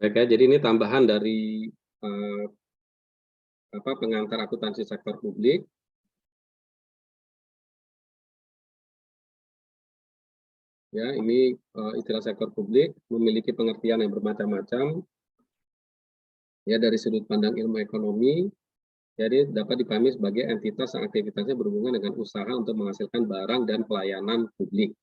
Baik ya, jadi ini tambahan dari eh, pengantar akuntansi sektor publik. Ya, ini istilah sektor publik memiliki pengertian yang bermacam-macam. Ya, dari sudut pandang ilmu ekonomi, jadi dapat dipahami sebagai entitas yang aktivitasnya berhubungan dengan usaha untuk menghasilkan barang dan pelayanan publik.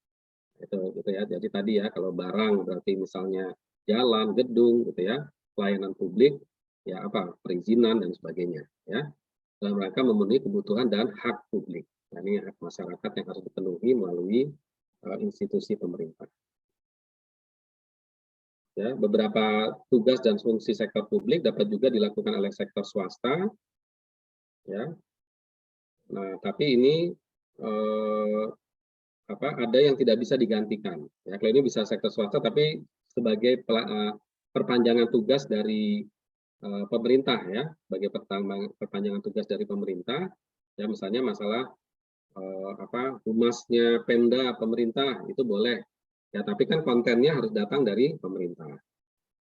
Gitu ya. Jadi tadi ya, kalau barang berarti misalnya jalan, gedung, gitu ya, pelayanan publik, ya apa, perizinan dan sebagainya. Ya, dalam rangka memenuhi kebutuhan dan hak publik. Nah, ini hak masyarakat yang harus dipenuhi melalui institusi pemerintah. Ya, beberapa tugas dan fungsi sektor publik dapat juga dilakukan oleh sektor swasta. Ya, nah tapi ini eh, ada yang tidak bisa digantikan. Ya, kalau ini bisa sektor swasta, tapi sebagai perpanjangan tugas dari pemerintah ya, sebagai perpanjangan tugas dari pemerintah. Ya, misalnya masalah humasnya Pemda pemerintah itu boleh. Ya, tapi kan kontennya harus datang dari pemerintah.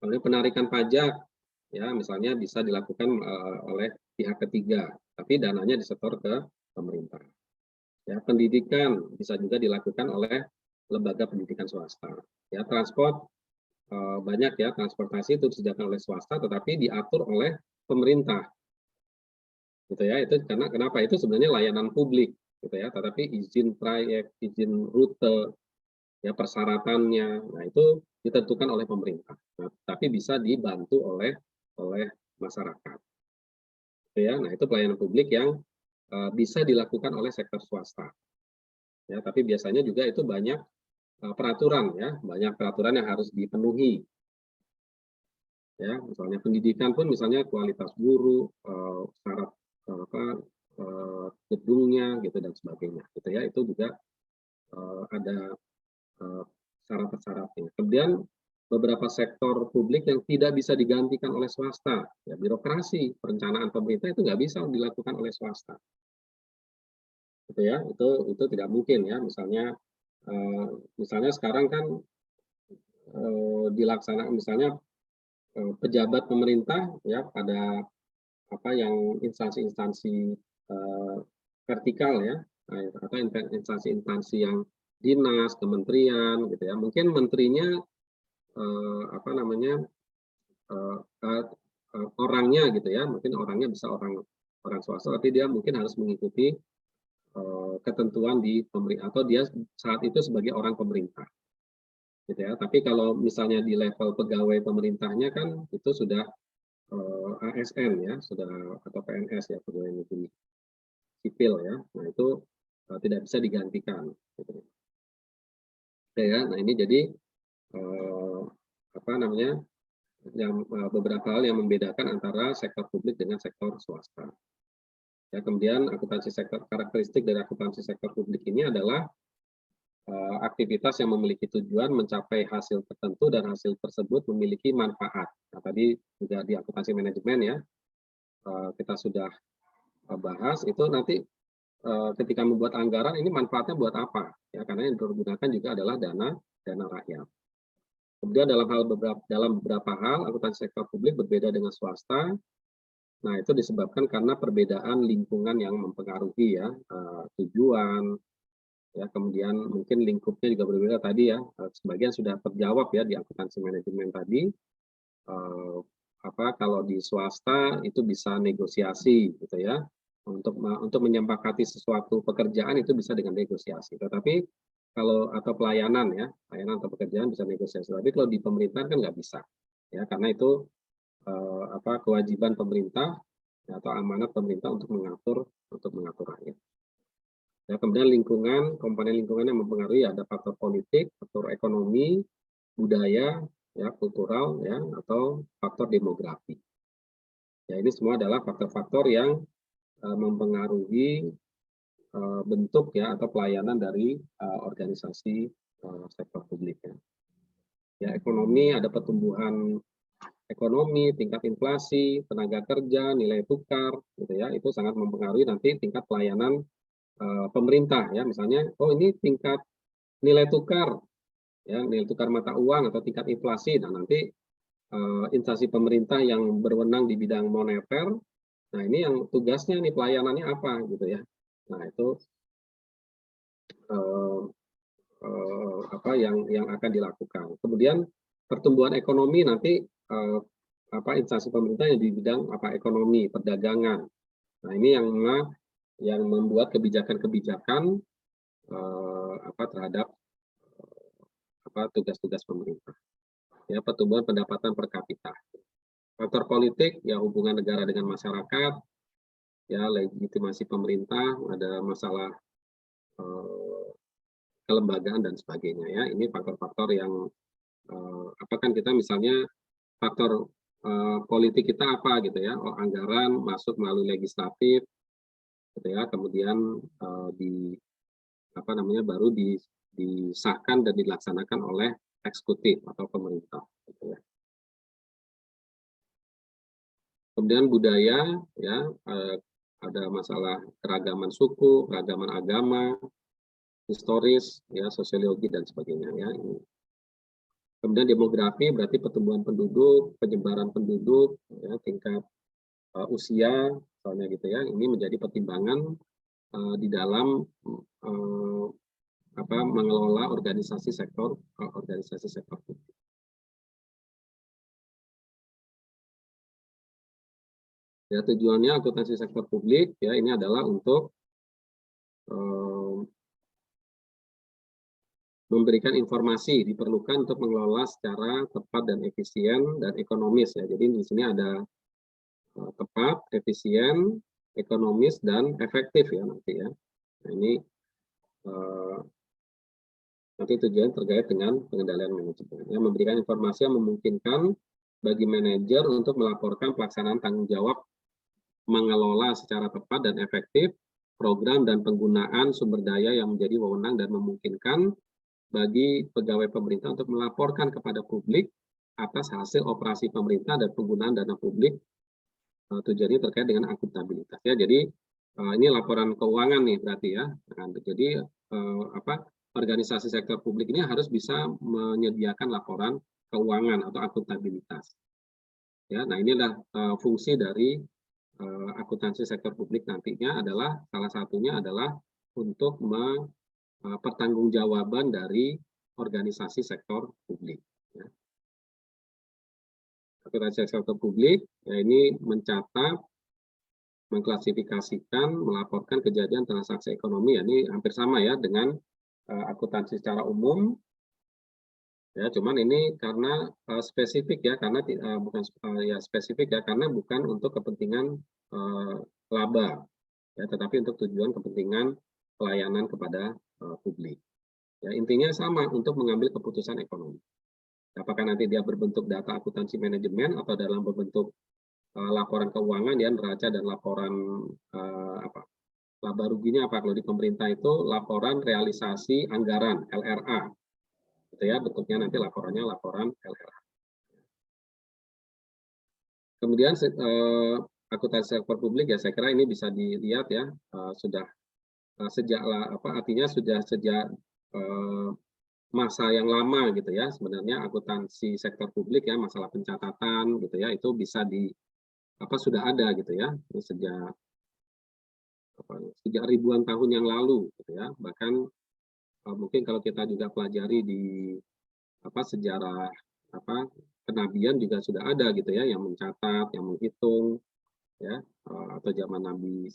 Kemudian penarikan pajak, ya misalnya bisa dilakukan oleh pihak ketiga, tapi dananya disetor ke pemerintah. Ya, pendidikan bisa juga dilakukan oleh lembaga pendidikan swasta. Ya, transport banyak ya, transportasi itu disediakan oleh swasta, tetapi diatur oleh pemerintah. Gitu ya, itu karena kenapa itu sebenarnya layanan publik, gitu ya, tetapi izin trayek, izin rute, ya persyaratannya, nah itu ditentukan oleh pemerintah. Nah, tapi bisa dibantu oleh masyarakat. Gitu ya, nah itu pelayanan publik yang bisa dilakukan oleh sektor swasta. Ya, tapi biasanya juga itu banyak peraturan ya, banyak peraturan yang harus dipenuhi. Ya, misalnya pendidikan pun misalnya kualitas guru, syarat gedungnya gitu dan sebagainya. Gitu ya, itu juga ada syarat-syaratnya. Kemudian beberapa sektor publik yang tidak bisa digantikan oleh swasta, ya birokrasi, perencanaan pemerintah itu nggak bisa dilakukan oleh swasta. Gitu ya, itu tidak mungkin ya. Misalnya sekarang kan dilaksanakan misalnya pejabat pemerintah ya pada yang instansi-instansi vertikal ya, atau instansi-instansi yang dinas, kementerian gitu ya. Mungkin menterinya eh, apa namanya eh, eh, orangnya gitu ya, mungkin orangnya bisa orang orang swasta, tapi dia mungkin harus mengikuti ketentuan di pemerintah atau dia saat itu sebagai orang pemerintah gitu ya. Tapi kalau misalnya di level pegawai pemerintahnya kan itu sudah ASN ya, sudah atau PNS ya, pegawai negeri sipil ya. Nah itu tidak bisa digantikan. Gitu. Oke ya, nah ini jadi eh, apa namanya yang beberapa hal yang membedakan antara sektor publik dengan sektor swasta. Ya, kemudian akuntansi sektor karakteristik dari akuntansi sektor publik ini adalah aktivitas yang memiliki tujuan mencapai hasil tertentu dan hasil tersebut memiliki manfaat. Nah, tadi juga di akuntansi manajemen ya kita sudah bahas itu nanti ketika membuat anggaran ini manfaatnya buat apa? Ya, karena yang digunakan juga adalah dana rakyat. Kemudian dalam beberapa hal akuntansi sektor publik berbeda dengan swasta. Nah, itu disebabkan karena perbedaan lingkungan yang mempengaruhi ya tujuan, ya kemudian mungkin lingkupnya juga berbeda tadi ya. Sebagian sudah terjawab ya di akuntansi manajemen tadi. Eh, kalau di swasta itu bisa negosiasi gitu ya. Untuk menyepakati sesuatu pekerjaan itu bisa dengan negosiasi. Tetapi kalau atau pelayanan ya, pelayanan atau pekerjaan bisa negosiasi. Tapi kalau di pemerintahan kan nggak bisa. Ya, karena itu kewajiban pemerintah atau amanat pemerintah untuk mengatur rakyat. Ya, kemudian komponen lingkungan yang mempengaruhi ada faktor politik, faktor ekonomi, budaya, ya kultural, ya atau faktor demografi. Ya, ini semua adalah faktor-faktor yang mempengaruhi bentuk ya atau pelayanan dari organisasi sektor publik ya. Ya, ekonomi ada pertumbuhan ekonomi, tingkat inflasi, tenaga kerja, nilai tukar, gitu ya, itu sangat mempengaruhi nanti tingkat pelayanan pemerintah ya, misalnya, oh ini tingkat nilai tukar, ya nilai tukar mata uang atau tingkat inflasi, nah nanti instansi pemerintah yang berwenang di bidang moneter. Nah, ini yang tugasnya nih pelayanannya apa gitu ya. Nah, itu eh, apa yang akan dilakukan. Kemudian pertumbuhan ekonomi nanti instansi pemerintah yang di bidang ekonomi, perdagangan. Nah, ini yang membuat kebijakan-kebijakan terhadap tugas-tugas pemerintah. Ya, pertumbuhan pendapatan per kapita. Faktor politik, ya hubungan negara dengan masyarakat, ya legitimasi pemerintah, ada masalah kelembagaan dan sebagainya ya. Ini faktor-faktor yang kan kita misalnya faktor politik kita apa gitu ya, anggaran masuk melalui legislatif gitu ya, kemudian baru disahkan dan dilaksanakan oleh eksekutif atau pemerintah gitu ya. Kemudian budaya ya, ada masalah keragaman suku, keragaman agama, historis ya, sosiologi dan sebagainya ya. Kemudian demografi berarti pertumbuhan penduduk, penyebaran penduduk, ya, tingkat usia, misalnya gitu ya. Ini menjadi pertimbangan di dalam mengelola organisasi sektor publik. Ya, tujuannya akuntansi sektor publik ya ini adalah untuk memberikan informasi diperlukan untuk mengelola secara tepat dan efisien dan ekonomis ya. Jadi di sini ada tepat, efisien, ekonomis dan efektif ya nanti ya. Nah, ini nanti tujuan terkait dengan pengendalian manajemen. Ya, memberikan informasi yang memungkinkan bagi manajer untuk melaporkan pelaksanaan tanggung jawab mengelola secara tepat dan efektif program dan penggunaan sumber daya yang menjadi wewenang dan memungkinkan bagi pegawai pemerintah untuk melaporkan kepada publik atas hasil operasi pemerintah dan penggunaan dana publik tujuannya terkait dengan akuntabilitas ya. Jadi ini laporan keuangan nih berarti ya. Nah, jadi organisasi sektor publik ini harus bisa menyediakan laporan keuangan atau akuntabilitas. Ya, nah inilah fungsi dari akuntansi sektor publik nantinya adalah salah satunya adalah untuk pertanggungjawaban dari organisasi sektor publik. Ya. Akuntansi sektor publik ya ini mencatat, mengklasifikasikan, melaporkan kejadian transaksi ekonomi. Ya, ini hampir sama ya dengan akuntansi secara umum. Ya, cuman ini karena spesifik ya, karena bukan spesifik ya, karena bukan untuk kepentingan laba, ya, tetapi untuk tujuan kepentingan pelayanan kepada publik. Ya, intinya sama untuk mengambil keputusan ekonomi. Apakah nanti dia berbentuk data akuntansi manajemen atau dalam berbentuk laporan keuangan ya, neraca dan laporan laba ruginya apa kalau di pemerintah itu laporan realisasi anggaran LRA. Gitu ya, bentuknya nanti laporannya laporan LRA. Kemudian akuntansi sektor publik ya saya kira ini bisa dilihat ya sudah artinya sudah sejak masa yang lama gitu ya sebenarnya akuntansi sektor publik ya masalah pencatatan gitu ya itu bisa sudah ada gitu ya sejak ribuan tahun yang lalu gitu ya bahkan mungkin kalau kita juga pelajari di sejarah kenabian juga sudah ada gitu ya yang mencatat, yang menghitung ya atau zaman Nabi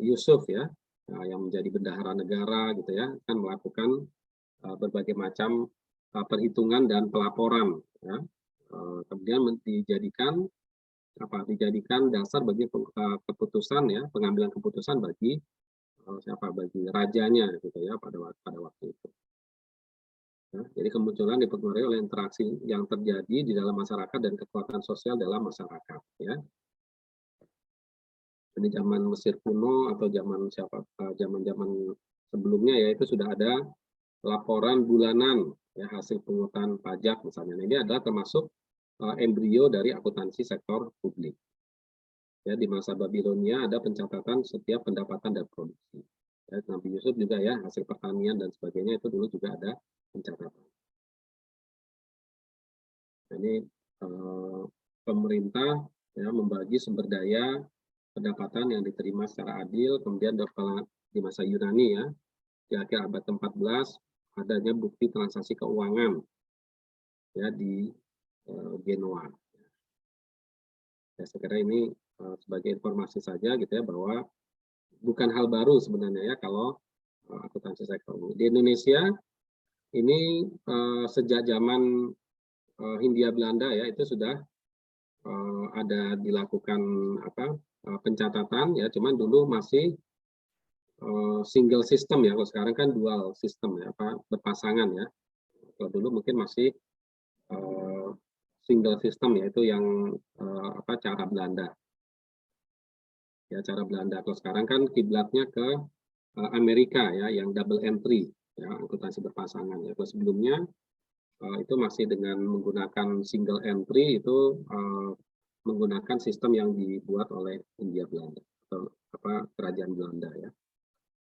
Yusuf ya yang menjadi bendahara negara gitu ya kan melakukan berbagai macam perhitungan dan pelaporan ya. Kemudian dijadikan dasar bagi keputusan ya pengambilan keputusan bagi bagi rajanya gitu ya pada waktu itu. Ya, jadi kemunculan dipengaruhi oleh interaksi yang terjadi di dalam masyarakat dan kekuatan sosial dalam masyarakat. Ya. Di zaman Mesir kuno atau zaman sebelumnya ya itu sudah ada laporan bulanan ya hasil pungutan pajak misalnya. Nah, ini adalah termasuk embrio dari akuntansi sektor publik. Ya, di masa Babilonia ada pencatatan setiap pendapatan dan produksi. Ya, Nabi Yusuf juga ya hasil pertanian dan sebagainya itu dulu juga ada pencatatan. Ini pemerintah ya membagi sumber daya pendapatan yang diterima secara adil, kemudian di masa Yunani ya, di akhir abad ke-14 adanya bukti transaksi keuangan ya di Genoa. Ya, saya kira ini sebagai informasi saja gitu ya, bahwa bukan hal baru sebenarnya ya kalau akuntansi sektor. Di Indonesia ini sejak zaman Hindia Belanda ya, itu sudah ada dilakukan pencatatan ya, cuman dulu masih single system ya, kalau sekarang kan dual system ya, berpasangan ya. Kalau dulu mungkin masih single system yaitu yang cara Belanda. Ya, cara Belanda. Kalau sekarang kan kiblatnya ke Amerika ya, yang double entry ya, akuntansi berpasangan ya. Kalau sebelumnya itu masih dengan menggunakan single entry, itu menggunakan sistem yang dibuat oleh Hindia Belanda atau kerajaan Belanda ya.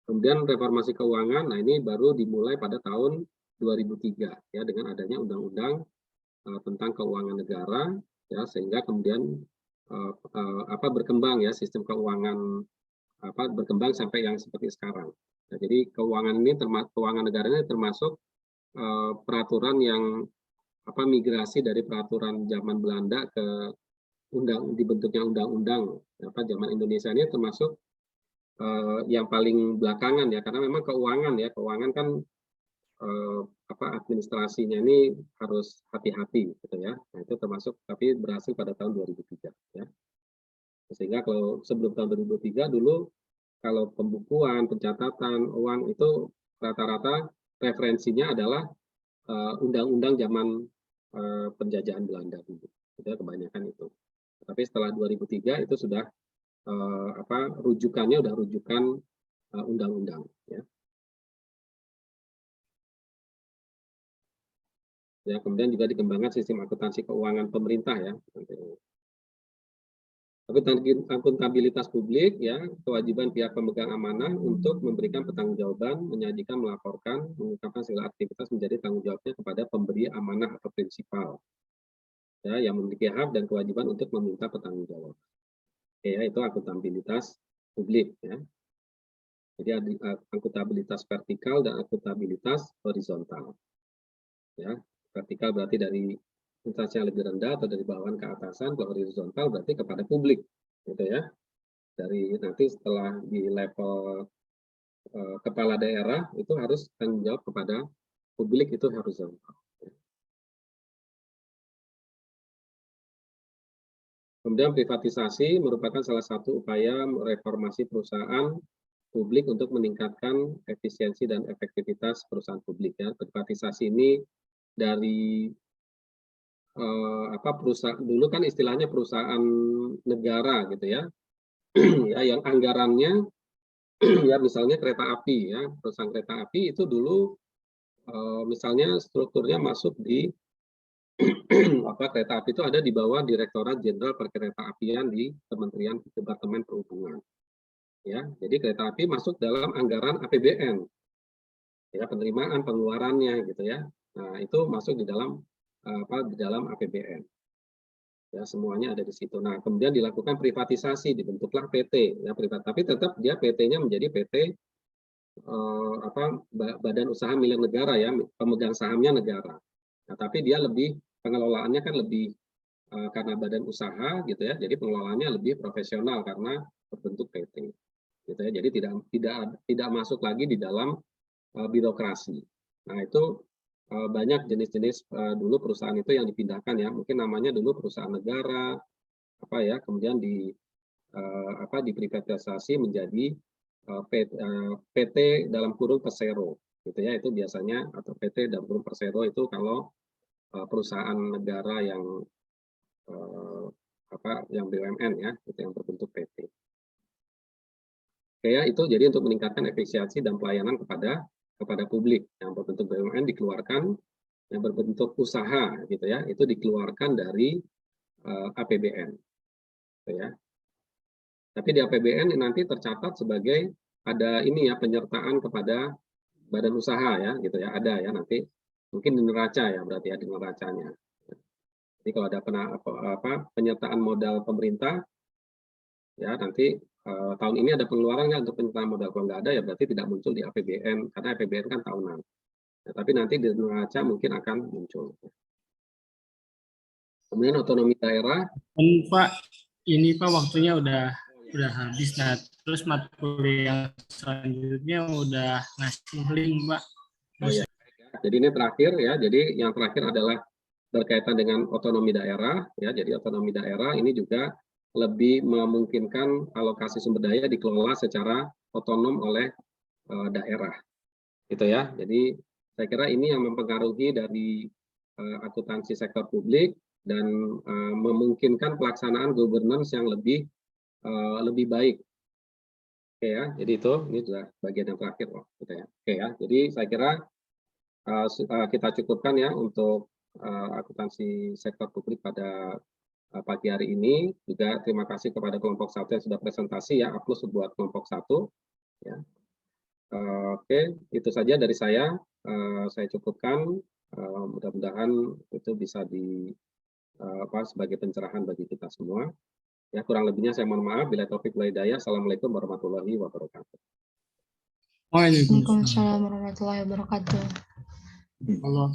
Kemudian reformasi keuangan, nah ini baru dimulai pada tahun 2003 ya, dengan adanya undang-undang tentang keuangan negara ya, sehingga kemudian berkembang ya sistem keuangan berkembang sampai yang seperti sekarang. Nah, jadi keuangan negara ini termasuk peraturan yang migrasi dari peraturan zaman Belanda ke dibentuknya undang-undang zaman Indonesia ini termasuk yang paling belakangan ya, karena memang keuangan kan administrasinya ini harus hati-hati gitu ya. Nah, itu termasuk, tapi berhasil pada tahun 2003 ya. Sehingga kalau sebelum tahun 2003 dulu kalau pembukuan, pencatatan uang itu rata-rata referensinya adalah undang-undang zaman penjajahan Belanda dulu. Itu kebanyakan itu. Tapi setelah 2003 itu sudah rujukannya udah rujukan undang-undang ya. Ya, kemudian juga dikembangkan sistem akuntansi keuangan pemerintah ya. Akuntabilitas publik ya, kewajiban pihak pemegang amanah untuk memberikan pertanggungjawaban, menyajikan, melaporkan, mengungkapkan segala aktivitas menjadi tanggung jawabnya kepada pemberi amanah atau prinsipal ya, yang memiliki hak dan kewajiban untuk meminta pertanggungjawab. Oke, ya, itu akuntabilitas publik ya. Jadi ada akuntabilitas vertikal dan akuntabilitas horizontal. Ya, vertikal berarti dari instansi yang lebih rendah atau dari bawahan ke atasan, kalau horizontal berarti kepada publik, gitu ya. Dari nanti setelah di level kepala daerah itu harus tanggung jawab kepada publik, itu horizontal. Kemudian privatisasi merupakan salah satu upaya reformasi perusahaan publik untuk meningkatkan efisiensi dan efektivitas perusahaan publik ya. Privatisasi ini dari perusahaan dulu kan istilahnya perusahaan negara gitu ya. Ya, yang anggarannya ya misalnya kereta api ya, perusahaan kereta api itu dulu misalnya strukturnya masuk di kereta api itu ada di bawah Direktorat Jenderal Perkeretaapian di Kementerian Departemen Perhubungan. Ya, jadi kereta api masuk dalam anggaran APBN. Ya, penerimaan pengeluarannya gitu ya. Nah, itu masuk di dalam APBN. Ya, semuanya ada di situ. Nah, kemudian dilakukan privatisasi, dibentuklah PT ya, tapi tetap dia PT-nya menjadi PT badan usaha milik negara ya, pemegang sahamnya negara. Nah, tapi dia lebih pengelolaannya kan lebih karena badan usaha gitu ya, jadi pengelolaannya lebih profesional karena berbentuk PT. Gitu ya. Jadi tidak masuk lagi di dalam birokrasi. Nah, itu banyak jenis-jenis dulu perusahaan itu yang dipindahkan ya, mungkin namanya dulu perusahaan negara kemudian diprivatisasi menjadi PT dalam kurung Persero gitu ya, itu biasanya, atau PT dalam kurung Persero itu kalau perusahaan negara yang yang BUMN ya, itu yang berbentuk PT. Oke ya, itu jadi untuk meningkatkan efisiensi dan pelayanan kepada publik. Yang berbentuk BUMN dikeluarkan, yang berbentuk usaha gitu ya, itu dikeluarkan dari APBN. Gitu ya. Tapi di APBN nanti tercatat sebagai ada ini ya, penyertaan kepada badan usaha ya gitu ya, ada ya nanti mungkin di neraca ya, berarti ya di neracanya. Jadi kalau ada penyertaan modal pemerintah, ya nanti tahun ini ada pengeluaran nggak untuk penyertaan modal? Kalau nggak ada ya berarti tidak muncul di APBN, karena APBN kan tahunan. Ya, tapi nanti di neraca mungkin akan muncul. Kemudian otonomi daerah. Pak, ini Pak waktunya udah habis. Nah, terus matkul yang selanjutnya udah ngasih link, Pak. Oh ya. Jadi ini terakhir ya. Jadi yang terakhir adalah berkaitan dengan otonomi daerah ya. Jadi otonomi daerah ini juga lebih memungkinkan alokasi sumber daya dikelola secara otonom oleh daerah. Gitu ya. Jadi saya kira ini yang mempengaruhi dari akuntansi sektor publik dan memungkinkan pelaksanaan governance yang lebih baik. Oke ya, jadi itu ini sudah bagian yang terakhir loh, gitu ya. Oke ya, jadi saya kira kita cukupkan ya untuk akuntansi sektor publik pada pagi hari ini. Juga terima kasih kepada kelompok 1 yang sudah presentasi ya, plus buat kelompok 1 ya. Oke, itu saja dari saya. Saya cukupkan. Mudah-mudahan itu bisa sebagai pencerahan bagi kita semua. Ya, kurang lebihnya saya mohon maaf. Bila taufik wal hidayah. Assalamualaikum warahmatullahi wabarakatuh. Waalaikumsalam warahmatullahi wabarakatuh. Allah.